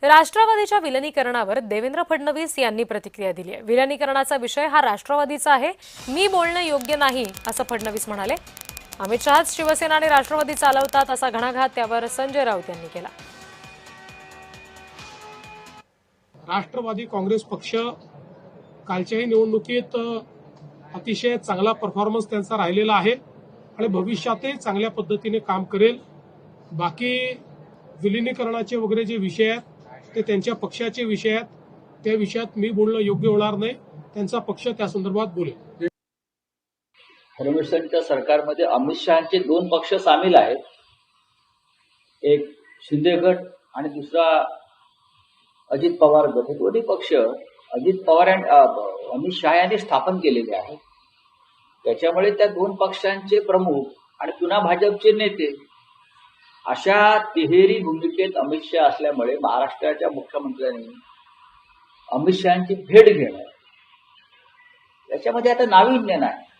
राष्ट्रवादीच्या विलिनीकरणावर देवेंद्र फडणवीस यांनी प्रतिक्रिया दिली आहे। विलिनीकरणाचा विषय हा राष्ट्रवादीचा आहे, मी बोलणं योग्य नाही असं फडणवीस म्हणाले। अमित शहा शिवसेना आणि राष्ट्रवादी चालवतात असा घणाघात त्यावर संजय राऊत यांनी केला। राष्ट्रवादी काँग्रेस पक्ष कालच्याही निवडणुकीत अतिशय चांगला परफॉर्मन्स त्यांचा राहिलेला आहे आणि भविष्यातही चांगल्या पद्धतीने काम करेल। बाकी विलिनीकरणाचे वगैरे जे विषय आहेत ते त्यांच्या पक्षाचे विषय आहेत, त्या विषयात मी बोलणं योग्य होणार नाही, त्यांचा पक्ष त्या संदर्भात बोलेल। फडणवीसांच्या सरकारमध्ये अमित शहाचे 2 पक्ष सामील आहेत, एक शिंदे गट आणि दुसरा अजित पवार गट। हे दोन्ही पक्ष अजित पवार आणि अमित शहा यांनी स्थापन केलेले आहेत। त्याच्यामुळे त्या 2 पक्षांचे प्रमुख आणि पुन्हा भाजपचे नेते अशा तिहेरी भूमिकेत अमित शहा असल्यामुळे महाराष्ट्राच्या मुख्यमंत्र्यांनी अमित शहाची भेट घेणं याच्यामध्ये आता नाविन्य नाही।